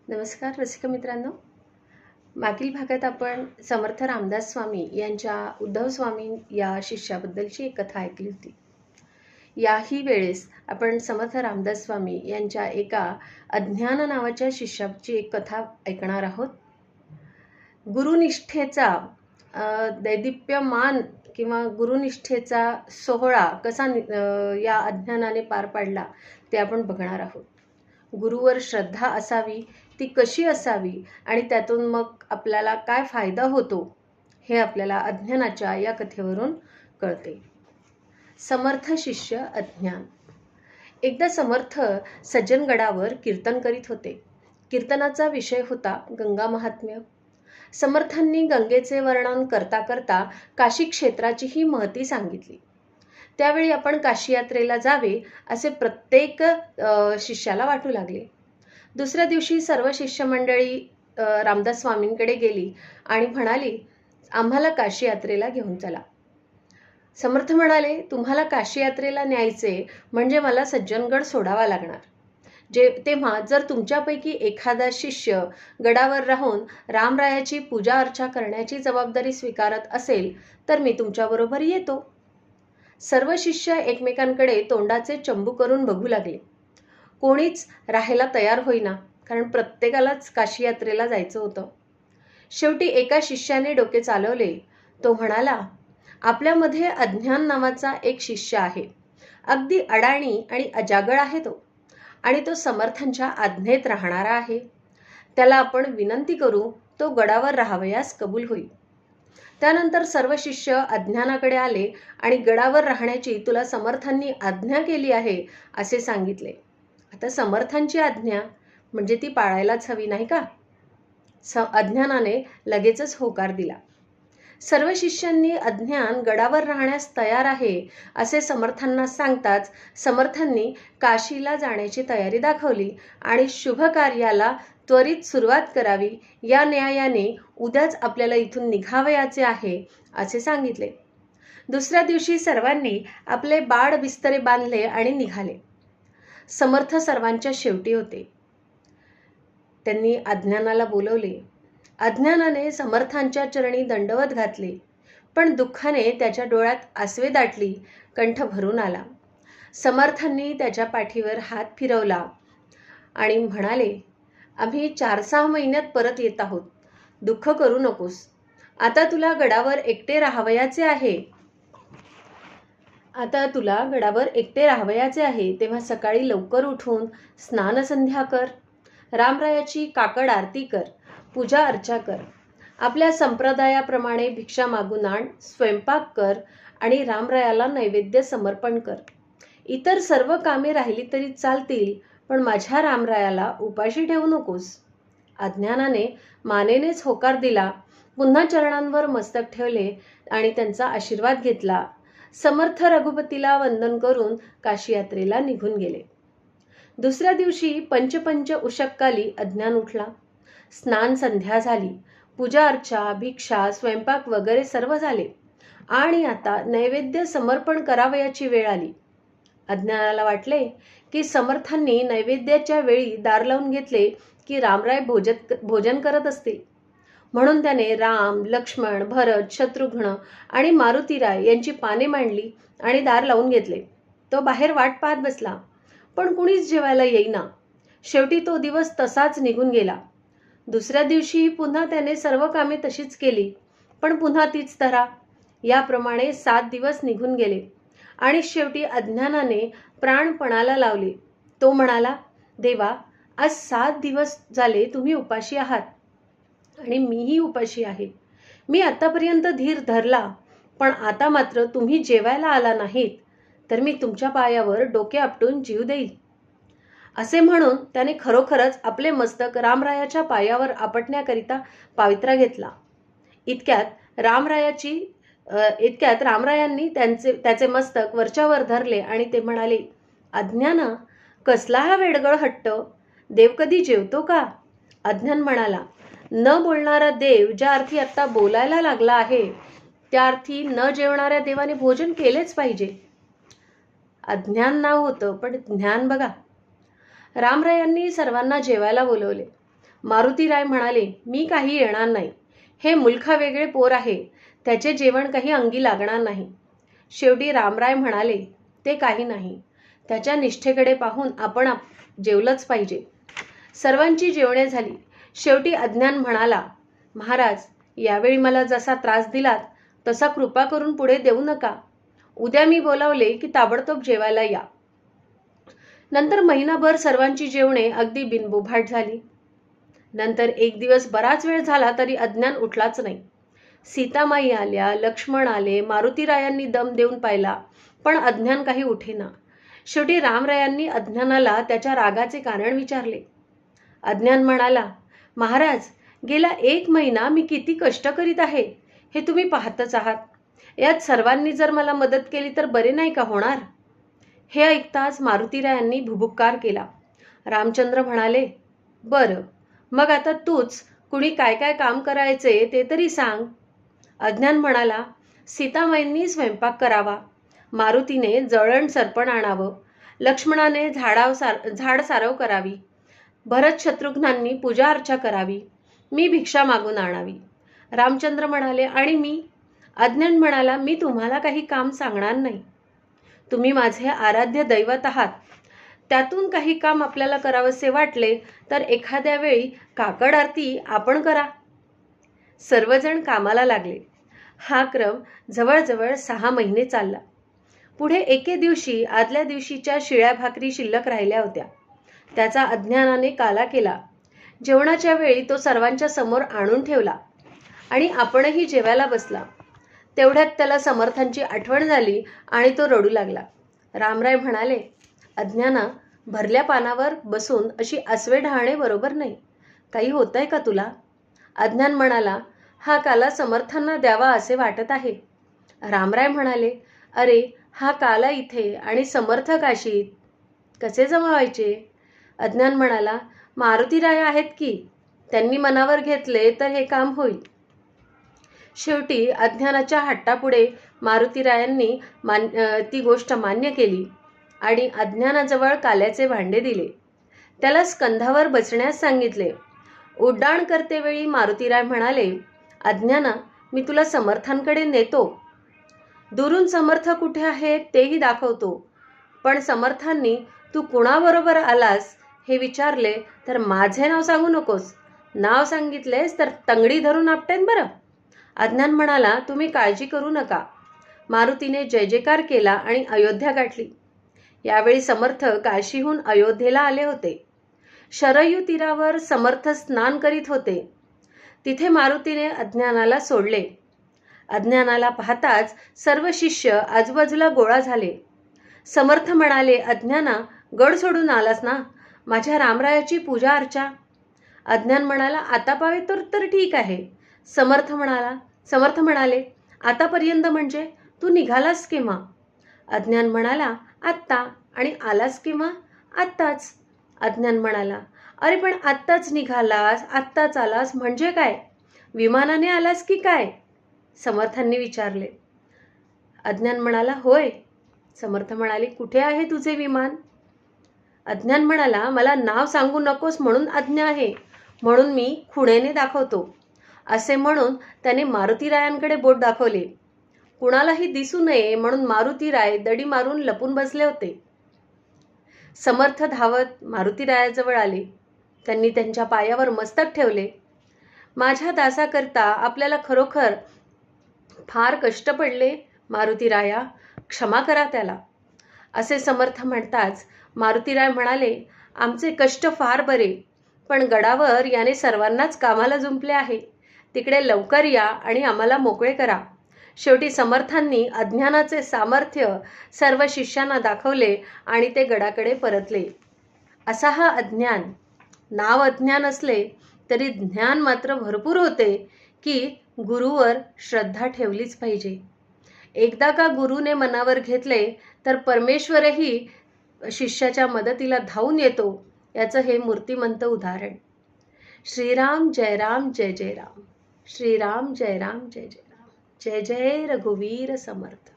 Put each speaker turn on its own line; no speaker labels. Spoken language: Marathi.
नमस्कार रसिक मित्रांनो. मागील भागात आपण समर्थ रामदास स्वामी यांच्या उद्धव स्वामी या शिष्याबद्दलची एक कथा ऐकली होती. याही वेळेस आपण समर्थ रामदास स्वामी यांच्या एका अज्ञान नावाच्या शिष्याची एक कथा ऐकणार आहोत. गुरुनिष्ठेचा दैदिप्यमान किंवा गुरुनिष्ठेचा सोहळा कसा या अज्ञानाने पार पाडला ते आपण बघणार आहोत. गुरुवर श्रद्धा असावी, ती कशी असावी आणि त्यातून मग आपल्याला काय फायदा होतो हे आपल्याला अज्ञानाच्या या कथेवरून कळते. समर्थ शिष्य अज्ञान. एकदा समर्थ सज्जनगडावर कीर्तन करीत होते. कीर्तनाचा विषय होता गंगा महात्म्य. समर्थांनी गंगेचे वर्णन करता करता काशी क्षेत्राचीही महती सांगितली. त्यावेळी आपण काशी यात्रेला जावे असे प्रत्येक शिष्याला वाटू लागले. दुसऱ्या दिवशी सर्व शिष्यमंडळी रामदास स्वामींकडे गेली आणि म्हणाली, आम्हाला काशी यात्रेला घेऊन चला. समर्थ म्हणाले, तुम्हाला काशी यात्रेला न्यायचे म्हणजे मला सज्जनगड सोडावा लागणार. तेव्हा जर तुमच्यापैकी एखादा शिष्य गडावर राहून रामरायाची पूजा अर्चा करण्याची जबाबदारी स्वीकारत असेल तर मी तुमच्याबरोबर येतो. सर्व शिष्य एकमेकांकडे तोंडाचे चंबू करून बघू लागले. कोणीच राहायला तयार होईना, कारण प्रत्येकालाच काशी यात्रेला जायचं होतं. शेवटी एका शिष्याने डोके चालवले. तो म्हणाला, आपल्यामध्ये अज्ञान नावाचा एक शिष्य आहे. अगदी अडाणी आणि अजागळ आहे तो, आणि तो समर्थांच्या आज्ञेत राहणारा आहे. त्याला आपण विनंती करू, तो गडावर राहावयास कबूल होईल. त्यानंतर सर्व शिष्य अज्ञानाकडे आले आणि गडावर राहण्याची तुला समर्थांनी आज्ञा केली आहे असे सांगितले. आता समर्थांची आज्ञा म्हणजे ती पाळायलाच हवी, नाही का? अज्ञानाने लगेचच होकार दिला. सर्व शिष्यांनी अज्ञान गडावर राहण्यास तयार आहे असे समर्थांना सांगताच समर्थांनी काशीला जाण्याची तयारी दाखवली आणि शुभ कार्याला त्वरित सुरुवात करावी. या न्यायाने उद्याच आपल्याला इथून निघावयाचे आहे असे सांगितले. दुसऱ्या दिवशी सर्वांनी आपले बाड बिस्तरे बांधले आणि निघाले. समर्थ सर्वांच्या शेवटी होते. त्यांनी अज्ञानाला बोलवले. अज्ञानाने समर्थांच्या चरणी दंडवत घातले, पण दुःखाने त्याच्या डोळ्यात आसवे दाटली, कंठ भरून आला. समर्थांनी त्याच्या पाठीवर हात फिरवला आणि म्हणाले, आम्ही 4-6 महिन्यात परत येत आहोत. दुःख करू नकोस. आता तुला गडावर एकटे राहावयाचे आहे. तेव्हा सकाळी लवकर उठून स्नानसंध्या कर, रामरायाची काकड आरती कर, पूजा अर्चा कर, आपल्या संप्रदायाप्रमाणे भिक्षा मागून आण, स्वयंपाक कर आणि रामरायाला नैवेद्य समर्पण कर. इतर सर्व कामे राहिली तरी चालतील, पण माझ्या रामरायाला उपाशी ठेवू नकोस. अज्ञानाने मानेनेच होकार दिला. पुन्हा चरणांवर मस्तक ठेवले आणि त्यांचा आशीर्वाद घेतला. समर्थ रघुपतीला वंदन करून काशी यात्रेला निघून गेले. दुसऱ्या दिवशी पंच उषक्काली अज्ञान उठला. स्नान संध्या झाली. पूजा अर्चा, भिक्षा, स्वयंपाक वगैरे सर्व झाले आणि आता नैवेद्य समर्पण करावयाची वेळ आली. अज्ञानाला वाटले की समर्थांनी नैवेद्याच्या वेळी दार लावून घेतले की रामराय भोजन करत असतील. म्हणून त्याने राम, लक्ष्मण, भरत, शत्रुघ्न आणि मारुतीराय यांची पाने मांडली आणि दार लावून घेतले. तो बाहेर वाट पाहत बसला, पण कुणीच जेवायला येईना. शेवटी तो दिवस तसाच निघून गेला. दुसऱ्या दिवशी पुन्हा त्याने सर्व कामे तशीच केली, पण पुन्हा तीच तऱ्हा. याप्रमाणे 7 दिवस निघून गेले आणि शेवटी अज्ञानाने प्राणपणाला लावले. तो म्हणाला, देवा, आज 7 दिवस झाले तुम्ही उपाशी आहात आणि मीही उपाशी आहे. मी आतापर्यंत धीर धरला, पण आता मात्र तुम्ही जेवायला आला नाहीत तर मी तुमच्या पायावर डोके आपटून जीव देईल. असे म्हणून त्याने खरोखरच आपले मस्तक रामरायाच्या पायावर आपटण्याकरिता पावित्रा घेतला. इतक्यात रामरायांनी त्याचे मस्तक वरच्यावर धरले आणि ते म्हणाले, अज्ञाना, कसला हा वेडगळ हट्ट? देव कधी जेवतो का? अज्ञान म्हणाला, न बोलणारा देव ज्या अर्थी आता बोलायला लागला आहे त्या अर्थी न जेवणाऱ्या देवाने भोजन केलेच पाहिजे. अज्ञान नाव होतं, पण ज्ञान बघा. रामरायांनी सर्वांना जेवायला बोलवले. मारुतीराय म्हणाले, मी काही येणार नाही. हे मुलखा वेगळे पोर आहे, त्याचे जेवण काही अंगी लागणार नाही. शेवटी रामराय म्हणाले, ते काही नाही, त्याच्या निष्ठेकडे पाहून आपण जेवलंच पाहिजे. सर्वांची जेवणे झाली. शेवटी अज्ञान म्हणाला, महाराज, यावेळी मला जसा त्रास दिलात तसा कृपा करून पुढे देऊ नका. उद्या मी बोलावले की ताबडतोब जेवायला या. नंतर महिनाभर सर्वांची जेवणे अगदी बिनबोभाट झाली. नंतर एक दिवस बराच वेळ झाला तरी अज्ञान उठलाच नाही. सीतामाई आल्या, लक्ष्मण आले, मारुतीरायांनी दम देऊन पाहिला, पण अज्ञान काही उठेना. शेवटी रामरायांनी अज्ञानाला त्याच्या रागाचे कारण विचारले. अज्ञान म्हणाला, महाराज, गेला 1 महिना मी किती कष्ट करीत आहे हे तुम्ही पाहतच आहात. यात सर्वांनी जर मला मदत केली तर बरे नाही का होणार? हे ऐकताच मारुतीरायांनी भुभुक्कार केला. रामचंद्र म्हणाले, बरं, मग आता तूच कुणी काय काय काम करायचे ते तरी सांग. अज्ञान म्हणाला, सीतामाईंनी स्वयंपाक करावा, मारुतीने जळण सरपण आणावं, लक्ष्मणाने झाड सारव करावी, भरत शत्रुघ्नांनी पूजा अर्चा करावी, मी भिक्षा मागून आणावी. रामचंद्र म्हणाले, आणि मी? अज्ञान म्हणाला, मी तुम्हाला काही काम सांगणार नाही. तुम्ही माझे आराध्य दैवत आहात. त्यातून काही काम आपल्याला करावंसे वाटले तर एखाद्या वेळी काकड आरती आपण करा. सर्वजण कामाला लागले. हा क्रम जवळजवळ 6 महिने चालला. पुढे एके दिवशी आदल्या दिवशीच्या शिळ्या भाकरी शिल्लक राहिल्या होत्या. त्याचा अज्ञानाने काला केला. जेवणाच्या वेळी तो सर्वांच्या समोर आणून ठेवला आणि आपणही जेवायला बसला. तेवढ्यात त्याला समर्थांची आठवण झाली आणि तो रडू लागला. रामराय म्हणाले, अज्ञाना, भरल्या पानावर बसून अशी आसवे ढाळणे बरोबर नाही. काही होतंय का तुला? अज्ञान म्हणाला, हा काला समर्थांना द्यावा असे वाटत आहे. रामराय म्हणाले, अरे, हा काला इथे आणि समर्थ काशीत, कसे जमावायचे? अज्ञान म्हणाला, मारुतीराय आहेत की, त्यांनी मनावर घेतले तर हे काम होईल. शेवटी अज्ञानाच्या हट्टापुढे मारुतीरायांनी ती गोष्ट मान्य केली आणि अज्ञानाजवळ काल्याचे भांडे दिले. त्याला स्कंधावर बसण्यास सांगितले. उड्डाण करतेवेळी मारुतीराय म्हणाले, अज्ञाना, मी तुला समर्थांकडे नेतो. दुरून समर्थ कुठे आहेत तेही दाखवतो. पण समर्थांनी तू कुणाबरोबर आलास हे विचारले तर माझे नाव सांगू नकोस. नाव सांगितलेस तर तंगडी धरून आपटेन बरं. अज्ञान म्हणाला, तुम्ही काळजी करू नका. मारुतीने जय जयकार केला आणि अयोध्या गाठली. यावेळी समर्थ काशीहून अयोध्येला आले होते. शरयू तीरावर समर्थ स्नान करीत होते. तिथे मारुतीने अज्ञानाला सोडले. अज्ञानाला पाहताच सर्व शिष्य आजूबाजूला गोळा झाले. समर्थ म्हणाले, अज्ञाना, गड सोडून आलास ना? माझ्या रामरायाची पूजा अर्चा. अज्ञान म्हणाला, आता पावे तर ठीक आहे. समर्थ म्हणाले, आतापर्यंत म्हणजे तू निघालास केव्हा? अज्ञान म्हणाला, आत्ता. आणि आलास केव्हा? आत्ताच. अज्ञान म्हणाला, अरे पण आत्ताच निघालास, आत्ताच आलास म्हणजे काय? विमानाने आलास की काय? समर्थांनी विचारले. अज्ञान म्हणाला, होय. समर्थ म्हणाले, कुठे आहे तुझे विमान? अज्ञान म्हणाला, मला नाव सांगू नकोस म्हणून आज्ञा आहे, म्हणून मी खुणेने दाखवतो. असे म्हणून त्याने मारुतीरायांकडे बोट दाखवले. कुणालाही दिसू नये म्हणून मारुतीराय दडी मारून लपून बसले होते. समर्थ धावत मारुतीरायाजवळ आले. त्यांनी त्यांच्या पायावर मस्तक ठेवले. माझ्या दासाकरता आपल्याला खरोखर फार कष्ट पडले मारुतीराया, क्षमा करा त्याला. असे समर्थ म्हणताच मारुतीराय म्हणाले, आमचे कष्ट फार बरे, पण गडावर याने सर्वांनाच कामाला जुंपले आहे. तिकडे लवकर या आणि आम्हाला मोकळे करा. शेवटी समर्थांनी अज्ञानाचे सामर्थ्य सर्व शिष्यांना दाखवले आणि ते गडाकडे परतले. असा हा अज्ञान. नाव अज्ञान असले तरी ज्ञान मात्र भरपूर होते की गुरुवर श्रद्धा ठेवलीच पाहिजे. एकदा का गुरुने मनावर घेतले तर परमेश्वरही शिष्याच्या मदतीला धावून येतो. याचं हे मूर्तिमंत उदाहरण. श्रीराम जय राम जय जय राम. श्रीराम जय राम जय जय राम. जय जय रघुवीर समर्थ.